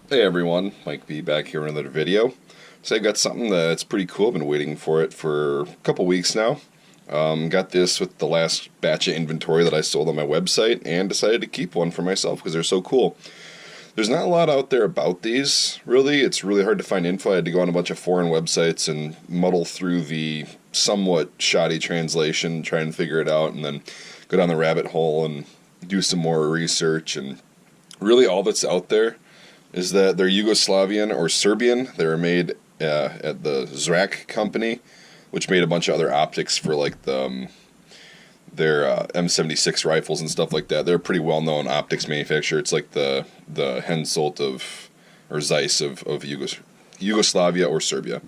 Hey everyone, Mike B back here with another video. So I've got something that's pretty cool. I've been waiting for it for a couple weeks now. Got this with the last batch of inventory that I sold on my website and decided to keep one for myself because they're so cool. There's not a lot out there about these, really. It's really hard to find info. I had to go on a bunch of foreign websites and muddle through the somewhat shoddy translation, try and figure it out, and then go down the rabbit hole and do some more research. And really all that's out there is that they're Yugoslavian or Serbian. They were made at the Zrak company, which made a bunch of other optics for like their M76 rifles and stuff like that. They're a pretty well-known optics manufacturer. It's like the Hensoldt or Zeiss of Yugoslavia or Serbia.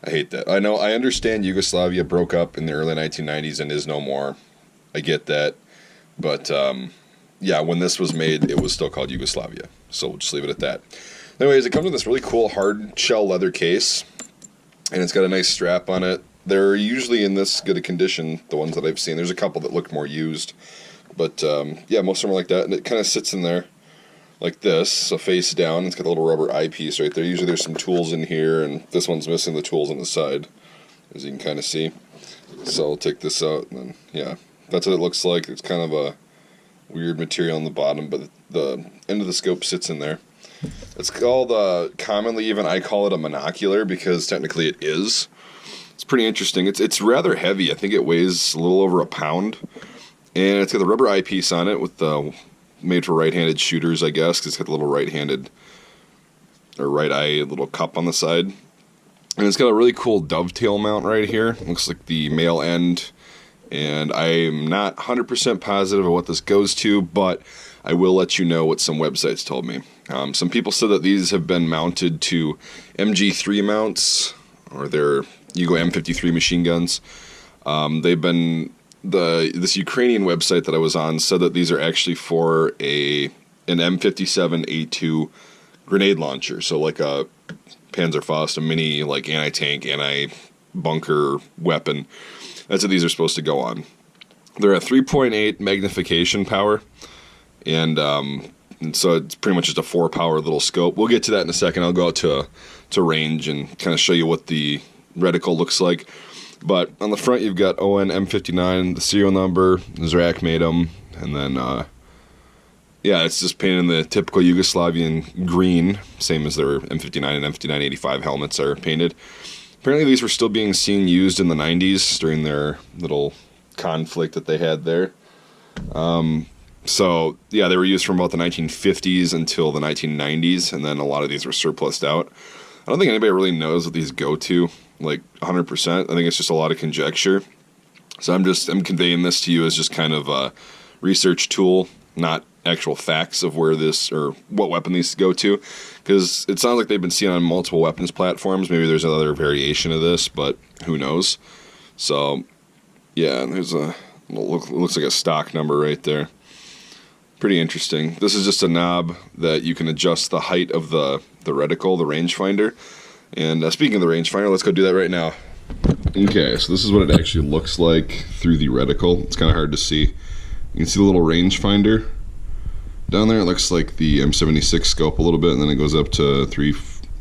I hate that. I understand Yugoslavia broke up in the early 1990s and is no more. I get that. But yeah, when this was made, it was still called Yugoslavia. So we'll just leave it at that. Anyways, it comes with this really cool hard shell leather case, and it's got a nice strap on it. They're usually in this good a condition, the ones that I've seen. There's a couple that look more used, but yeah, most of them are like that, and it kind of sits in there like this, so face down. It's got a little rubber eyepiece right there. Usually there's some tools in here, and this one's missing the tools on the side, as you can kind of see. So I'll take this out, and then, yeah, that's what it looks like. It's kind of a weird material on the bottom, but the end of the scope sits in there. It's called, commonly even I call it a monocular, because technically it is. It's pretty interesting. It's rather heavy. I think it weighs a little over a pound, and it's got the rubber eyepiece on it with the made for right-handed shooters, I guess, because it's got the little right-handed or right eye little cup on the side, and it's got a really cool dovetail mount right here. It looks like the male end. And I'm not 100% positive of what this goes to, but I will let you know what some websites told me. Some people said that these have been mounted to MG3 mounts, or their Yugo M53 machine guns. They've been, this Ukrainian website that I was on said that these are actually for an M57A2 grenade launcher, so like a Panzerfaust, a mini like anti-tank, anti-bunker weapon. That's what these are supposed to go on. They're at 3.8 magnification power, and so it's pretty much just a 4-power little scope. We'll get to that in a second. I'll go out to range and kind of show you what the reticle looks like. But on the front, you've got ON-M59, the serial number, Zrak made them, and then, yeah, it's just painted in the typical Yugoslavian green, same as their M59 and M5985 helmets are painted. Apparently these were still being seen used in the 90s during their little conflict that they had there. So, yeah, they were used from about the 1950s until the 1990s, and then a lot of these were surplused out. I don't think anybody really knows what these go to, like 100%. I think it's just a lot of conjecture. So I'm conveying this to you as just kind of a research tool, not actual facts of where this or what weapon these go to, because it sounds like they've been seen on multiple weapons platforms. Maybe there's another variation of this, but who knows. So yeah, there's looks like a stock number right there. Pretty interesting. This is just a knob that you can adjust the height of the reticle, the rangefinder. And speaking of the rangefinder, let's go do that right now. Okay, so this is what it actually looks like through the reticle. It's kind of hard to see. You can see the little rangefinder down there. It looks like the M76 scope a little bit, and then it goes up to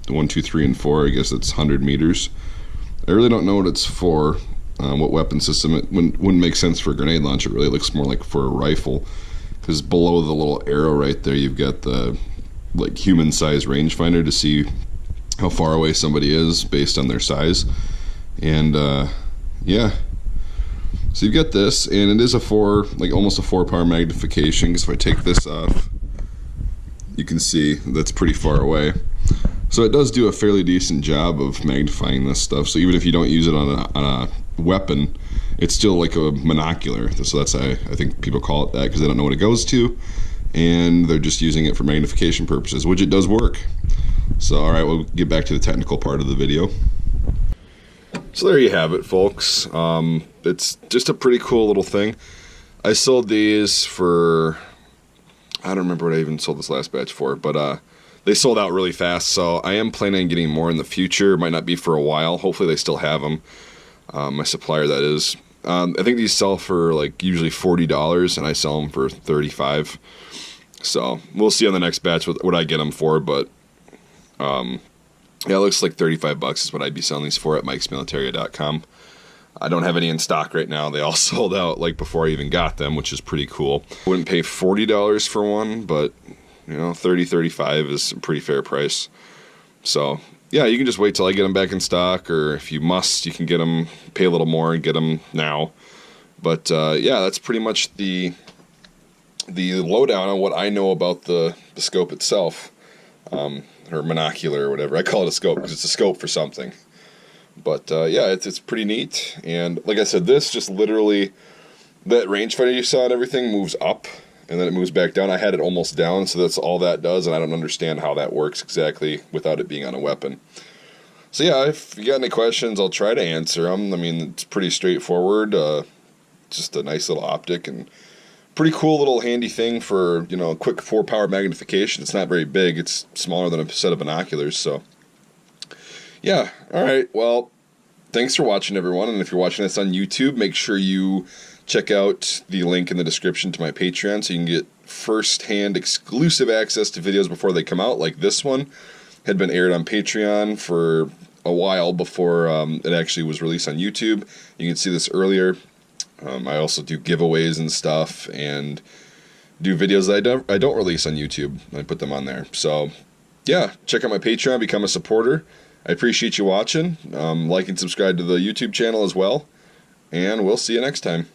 1, 2, 3, and 4. I guess it's 100 meters. I really don't know what it's for, what weapon system. It wouldn't make sense for a grenade launcher. It really looks more like for a rifle, because below the little arrow right there, you've got the like human-sized rangefinder to see how far away somebody is based on their size. And yeah. So you've got this, and it is almost a 4-power magnification, because if I take this off, you can see that's pretty far away. So it does do a fairly decent job of magnifying this stuff. So even if you don't use it on a weapon, it's still like a monocular. So that's I think people call it that, because they don't know what it goes to, and they're just using it for magnification purposes, which it does work. So alright, we'll get back to the technical part of the video. So there you have it, folks. It's just a pretty cool little thing. I sold these for, I don't remember what I even sold this last batch for, but they sold out really fast, so I am planning on getting more in the future. Might not be for a while. Hopefully they still have them. My supplier, that is. I think these sell for like usually $40, and I sell them for $35. So we'll see on the next batch what I get them for, but Yeah, it looks like 35 bucks is what I'd be selling these for at mikesmilitaria.com. I don't have any in stock right now. They all sold out like before I even got them, which is pretty cool. Wouldn't pay $40 for one, but you know, 30, 35 is a pretty fair price. So yeah, you can just wait till I get them back in stock, or if you must, you can get them, pay a little more and get them now. But yeah, that's pretty much the lowdown on what I know about the scope itself, or monocular or whatever. I call it a scope because it's a scope for something. But yeah, it's pretty neat. And like I said, this just literally, that rangefinder you saw and everything moves up, and then it moves back down. I had it almost down, so that's all that does, and I don't understand how that works exactly without it being on a weapon. So yeah, if you got any questions, I'll try to answer them. I mean, it's pretty straightforward. Just a nice little optic and pretty cool little handy thing for, you know, quick 4-power magnification. It's not very big. It's smaller than a set of binoculars, so yeah. All right, well, thanks for watching, everyone, and if you're watching this on YouTube, make sure you check out the link in the description to my Patreon so you can get first-hand exclusive access to videos before they come out, like this one. Had been aired on Patreon for a while before it actually was released on YouTube. You can see this earlier. I also do giveaways and stuff, and do videos that I don't release on YouTube. I put them on there. So yeah, check out my Patreon, become a supporter. I appreciate you watching. Like and subscribe to the YouTube channel as well, and we'll see you next time.